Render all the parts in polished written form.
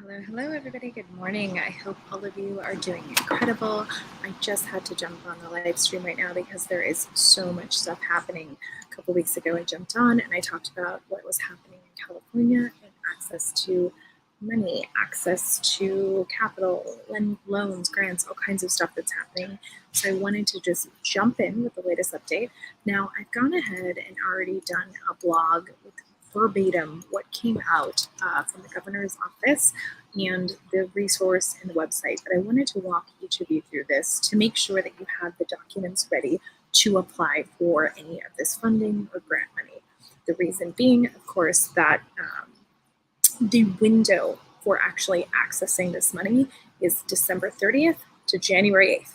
Hello, everybody. Good morning. I hope all of you are doing incredible. I just had to jump on the live stream right now because there is so much stuff happening. A couple weeks ago, I jumped on and I talked about what was happening in California and access to money, access to capital, loans, grants, all kinds of stuff that's happening. So I wanted to just jump in with the latest update. Now, I've gone ahead and already done a blog with verbatim what came out from the governor's office and the resource and the website. But I wanted to walk each of you through this to make sure that you have the documents ready to apply for any of this funding or grant money. The reason being, of course, that the window for actually accessing this money is December 30th to January 8th.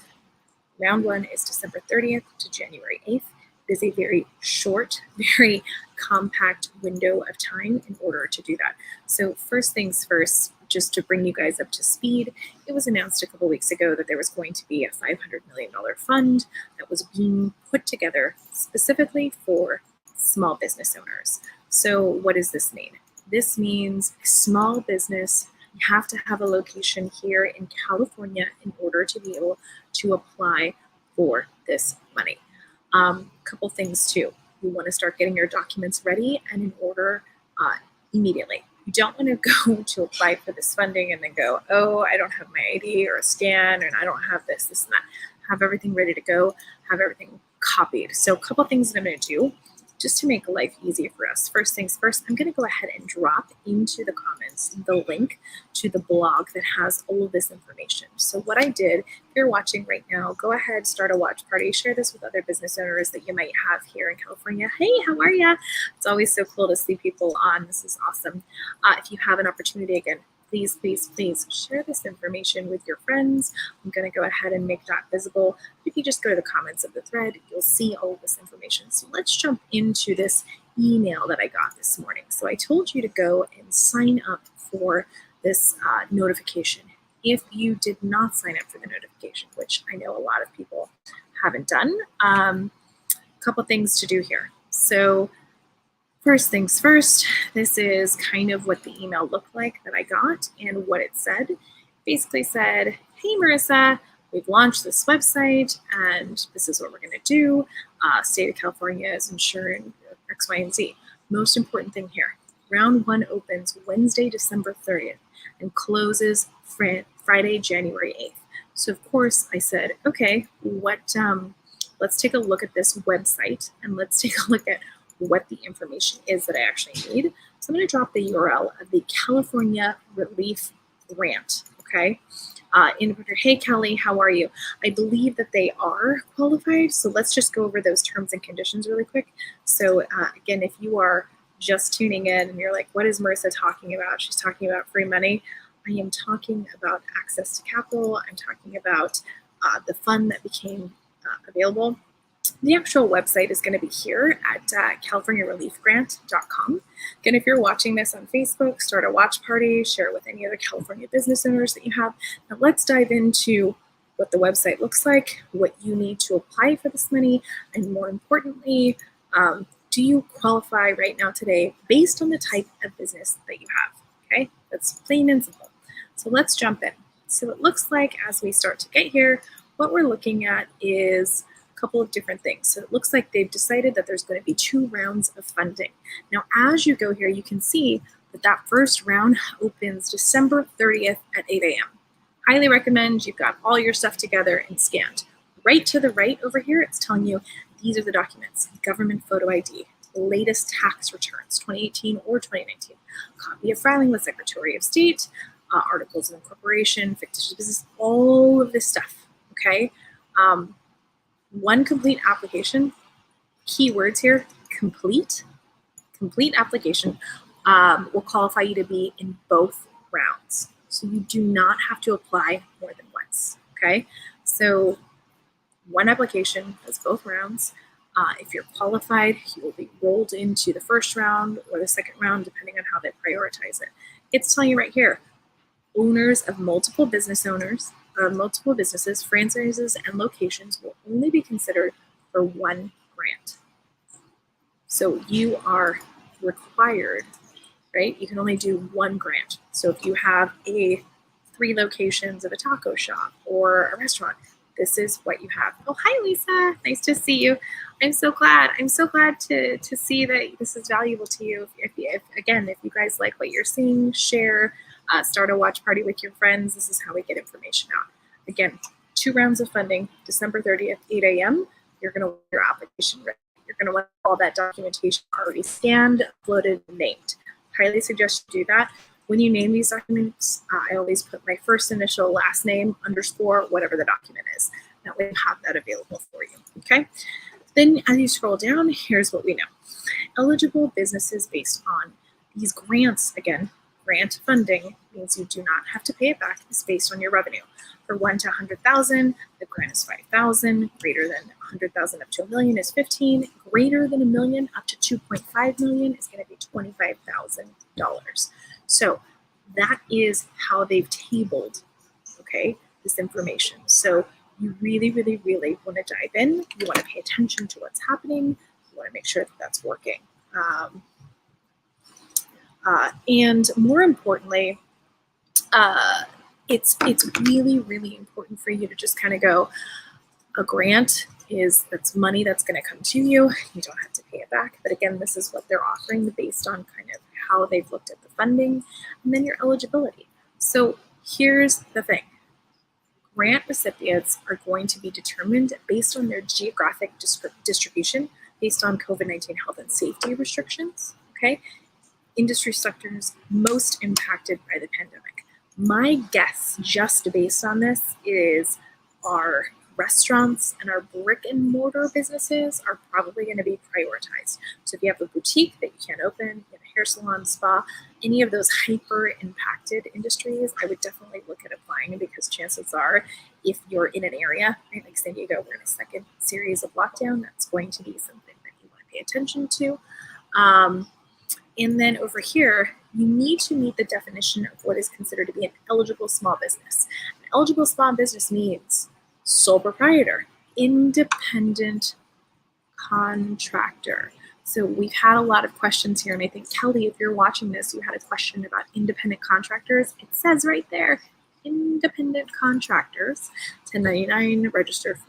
Round one is December 30th to January 8th. It is a very short, very compact window of time in order to do that. So first things first, just to bring you guys up to speed, it was announced a couple weeks ago that there was going to be a $500 million fund that was being put together specifically for small business owners. So what does this mean? This means small business, you have to have a location here in California in order to be able to apply for this money. Couple things too. You want to start getting your documents ready and in order immediately. You don't want to go to apply for this funding and then go, oh, I don't have my ID or a scan and I don't have this and that. Have everything ready to go, have everything copied. So a couple things that I'm going to do just to make life easier for us. First things first, I'm going to go ahead and drop into the comments the link to the blog that has all of this information. So what I did, if you're watching right now, go ahead, start a watch party, share this with other business owners that you might have here in California. Hey, how are ya? It's always so cool to see people on. This is awesome. If you have an opportunity, again, please, please, please share this information with your friends. I'm going to go ahead and make that visible. If you just go to the comments of the thread, you'll see all of this information. So let's jump into this email that I got this morning. So I told you to go and sign up for this notification. If you did not sign up for the notification, which I know a lot of people haven't done, a couple things to do here. So first things first, this is kind of what the email looked like that I got and what it said. Basically said, hey, Marissa, we've launched this website and this is what we're going to do. State of California is ensuring X, Y, and Z. Most important thing here, round one opens Wednesday, December 30th and closes Friday, January 8th. So of course I said, okay, let's take a look at this website and let's take a look at what the information is that I actually need. So I'm going to drop the URL of the California Relief Grant, okay? Hey, Kelly, how are you? I believe that they are qualified, so let's just go over those terms and conditions really quick. So again, if you are just tuning in and you're like, what is Marissa talking about? She's talking about free money. I am talking about access to capital. I'm talking about the fund that became available. The actual website is going to be here at californiareliefgrant.com. Again, if you're watching this on Facebook, start a watch party, share it with any other California business owners that you have. Now let's dive into what the website looks like, what you need to apply for this money, and more importantly, do you qualify right now today based on the type of business that you have, okay? That's plain and simple. So let's jump in. So it looks like as we start to get here, what we're looking at is couple of different things. So it looks like they've decided that there's going to be 2 rounds of funding. Now, as you go here, you can see that that first round opens December 30th at 8 a.m. Highly recommend you've got all your stuff together and scanned. Right to the right over here, it's telling you these are the documents: government photo ID, latest tax returns, 2018 or 2019, copy of filing with Secretary of State, articles of incorporation, fictitious business, all of this stuff, okay? One complete application, keywords here, complete application will qualify you to be in both rounds. So you do not have to apply more than once, okay? So one application does both rounds. If you're qualified, you will be rolled into the first round or the second round, depending on how they prioritize it. It's telling you right here, owners of multiple businesses, franchises, and locations will only be considered for one grant. So you are required right? You can only do one grant. So if you have 3 locations of a taco shop or a restaurant, this is what you have. Oh, hi, Lisa. Nice to see you. I'm so glad. I'm so glad to see that this is valuable to you. If you guys like what you're seeing, share, start a watch party with your friends. This is how we get information out. Again, 2 rounds of funding, December 30th, 8 a.m. You're going to want your application ready. You're going to want all that documentation already scanned, uploaded, and named. Highly suggest you do that. When you name these documents, I always put my first initial, last name, underscore, whatever the document is. That way you have that available for you, okay? Then as you scroll down, here's what we know. Eligible businesses based on these grants, again, grant funding means you do not have to pay it back. It's based on your revenue. For 1 to 100,000, the grant is 5,000. Greater than 100,000 up to $1 million is 15. Greater than $1 million up to 2.5 million is going to be $25,000. So that is how they've tabled, okay, this information. So you really, really, really want to dive in. You want to pay attention to what's happening. You want to make sure that that's working. And more importantly, it's really, really important for you to just kind of go, a grant that's money that's going to come to you. You don't have to pay it back. But again, this is what they're offering based on kind of how they've looked at the funding and then your eligibility. So here's the thing. Grant recipients are going to be determined based on their geographic distribution, based on COVID-19 health and safety restrictions, okay? Industry sectors most impacted by the pandemic. My guess, just based on this, is our restaurants and our brick and mortar businesses are probably going to be prioritized. So if you have a boutique that you can't open, you have a hair salon, spa, any of those hyper impacted industries, I would definitely look at applying, because chances are, if you're in an area, right, like San Diego, we're in a second series of lockdown, that's going to be something that you want to pay attention to. And then over here, you need to meet the definition of what is considered to be an eligible small business. An eligible small business means sole proprietor, independent contractor. So we've had a lot of questions here, and I think, Kelly, if you're watching this, you had a question about independent contractors. It says right there, independent contractors, 1099, registered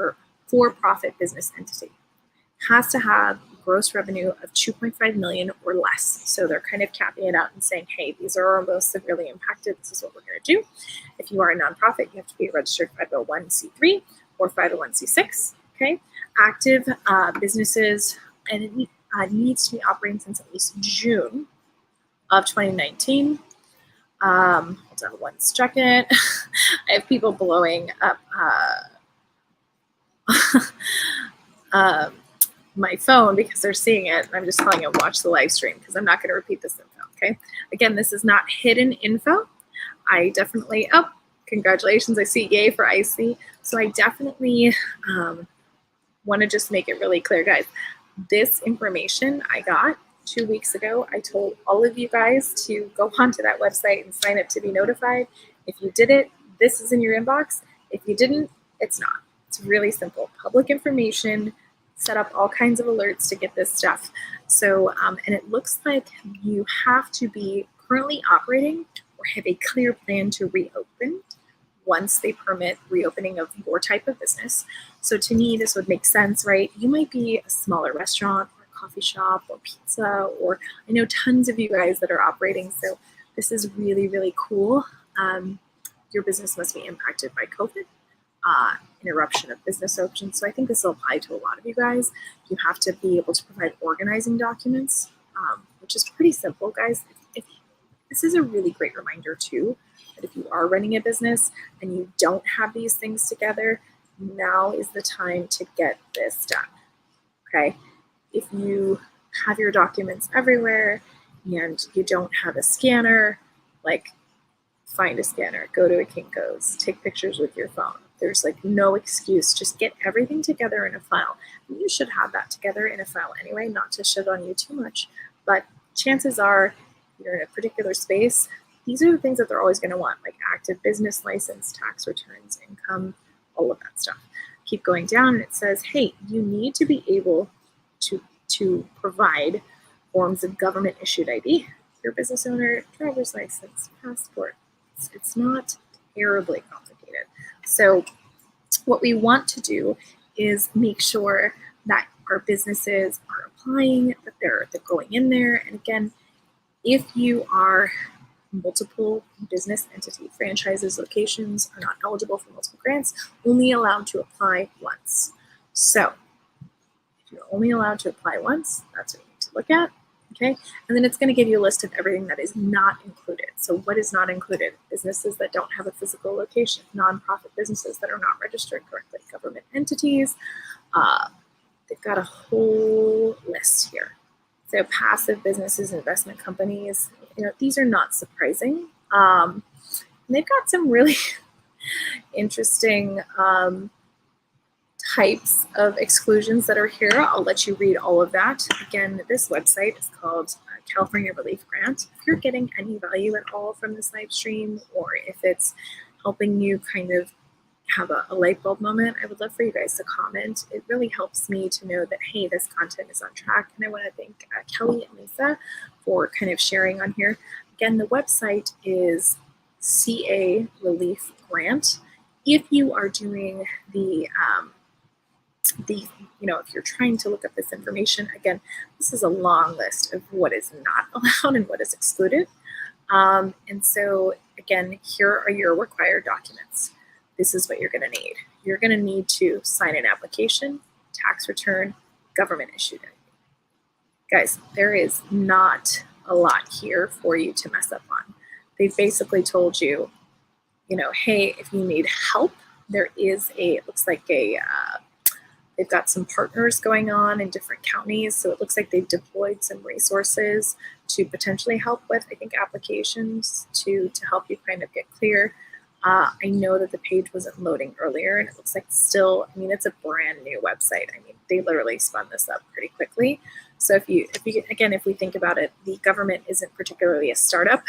for-profit business entity. Has to have gross revenue of 2.5 million or less. So they're kind of capping it out and saying, hey, these are our most severely impacted. This is what we're going to do. If you are a nonprofit, you have to be a registered 501c3 or 501c6. Okay, active businesses, and it needs to be operating since at least June of 2019. Hold on 1 second. I have people blowing up my phone because they're seeing it, and I'm just telling them watch the live stream because I'm not going to repeat this info, okay? Again, this is not hidden info. I definitely, oh, congratulations, I see yay for Icy. So I definitely want to just make it really clear, guys. This information I got 2 weeks ago. I told all of you guys to go onto that website and sign up to be notified. If you did it, this is in your inbox. If you didn't, it's not. It's really simple. Public information, set up all kinds of alerts to get this stuff. So, and it looks like you have to be currently operating or have a clear plan to reopen once they permit reopening of your type of business. So to me, this would make sense, right? You might be a smaller restaurant or a coffee shop or pizza, or I know tons of you guys that are operating. So this is really, really cool. Your business must be impacted by COVID. Interruption of business options. So I think this will apply to a lot of you guys. You have to be able to provide organizing documents, which is pretty simple, guys. This is a really great reminder too, that if you are running a business and you don't have these things together, now is the time to get this done, okay? If you have your documents everywhere and you don't have a scanner, like find a scanner, go to a Kinko's, take pictures with your phone. There's like no excuse. Just get everything together in a file. You should have that together in a file anyway, not to shit on you too much, but chances are you're in a particular space. These are the things that they're always going to want, like active business license, tax returns, income, all of that stuff. Keep going down and it says, hey, you need to be able to provide forms of government issued ID. your business owner, driver's license, passport. It's not terribly complicated. So what we want to do is make sure that our businesses are applying, that they're going in there. And again, if you are multiple business entity franchises, locations are not eligible for multiple grants, only allowed to apply once. So if you're only allowed to apply once, that's what you need to look at. Okay, and then it's going to give you a list of everything that is not included. So what is not included? Businesses that don't have a physical location, nonprofit businesses that are not registered correctly, government entities. They've got a whole list here. So passive businesses, investment companies, these are not surprising. They've got some really interesting types of exclusions that are here. I'll let you read all of that. Again, this website is called California Relief Grant. If you're getting any value at all from this live stream, or if it's helping you kind of have a light bulb moment, I would love for you guys to comment. It really helps me to know that, hey, this content is on track. And I want to thank Kelly and Lisa for kind of sharing on here. Again, the website is CA Relief Grant. If you are doing if you're trying to look up this information, again, this is a long list of what is not allowed and what is excluded. And so, again, here are your required documents. This is what you're going to need. You're going to need to sign an application, tax return, government issued ID. Guys, there is not a lot here for you to mess up on. They've basically told you, hey, if you need help, there is it looks like they've got some partners going on in different counties. So it looks like they've deployed some resources to potentially help with, I think, applications to help you kind of get clear. I know that the page wasn't loading earlier, and it looks like still, it's a brand new website. They literally spun this up pretty quickly. So if we think about it, the government isn't particularly a startup.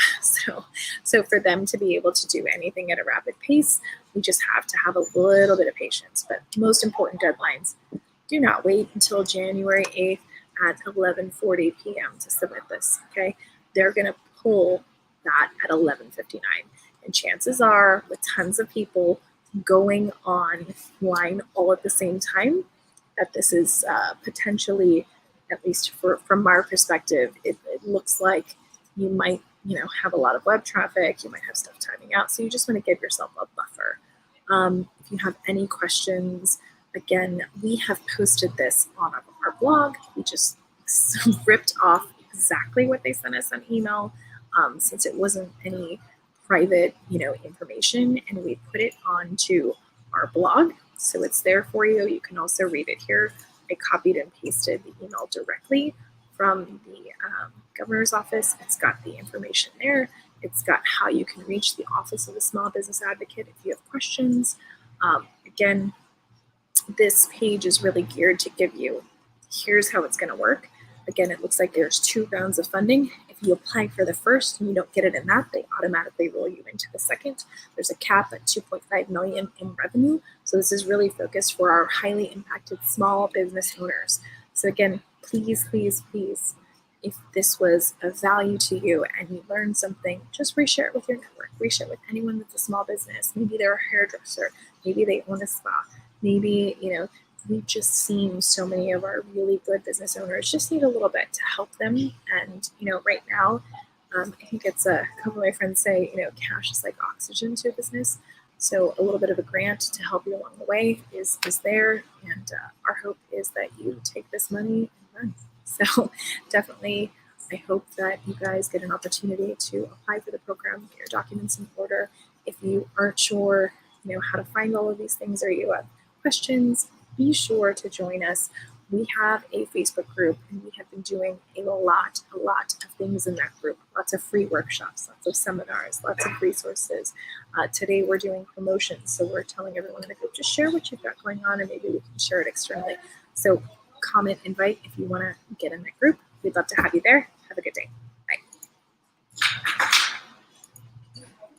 So for them to be able to do anything at a rapid pace, we just have to have a little bit of patience. But most important deadlines, do not wait until January 8th at 11:40 p.m. to submit this, okay? They're going to pull that at 11:59. And chances are, with tons of people going online all at the same time, that this is potentially, at least from our perspective, it looks like you might, have a lot of web traffic, you might have stuff timing out. So you just want to give yourself a buffer. If you have any questions, again, we have posted this on our blog. We just ripped off exactly what they sent us on email, since it wasn't any private, information, and we put it onto our blog. So it's there for you. You can also read it here. I copied and pasted the email directly from the governor's office. It's got the information there. It's got how you can reach the Office of the Small Business Advocate if you have questions. Again, this page is really geared to give you, here's how it's going to work. Again, it looks like there's 2 rounds of funding. If you apply for the first and you don't get it in that, they automatically roll you into the second. There's a cap at $2.5 million in revenue. So this is really focused for our highly impacted small business owners. So again, please, please, please, if this was of value to you and you learned something, just reshare it with your network. Reshare it with anyone that's a small business. Maybe they're a hairdresser. Maybe they own a spa. Maybe, we've just seen so many of our really good business owners just need a little bit to help them. And, right now, I think it's a couple of my friends say, cash is like oxygen to a business. So a little bit of a grant to help you along the way is there. And our hope is that you take this money and run. So definitely, I hope that you guys get an opportunity to apply for the program, get your documents in order. If you aren't sure, how to find all of these things, or you have questions, be sure to join us. We have a Facebook group, and we have been doing a lot of things in that group. Lots of free workshops, lots of seminars, lots of resources. Today we're doing promotions, so we're telling everyone in the group, just share what you've got going on, and maybe we can share it externally. So comment, invite if you want to get in that group. We'd love to have you there. Have a good day.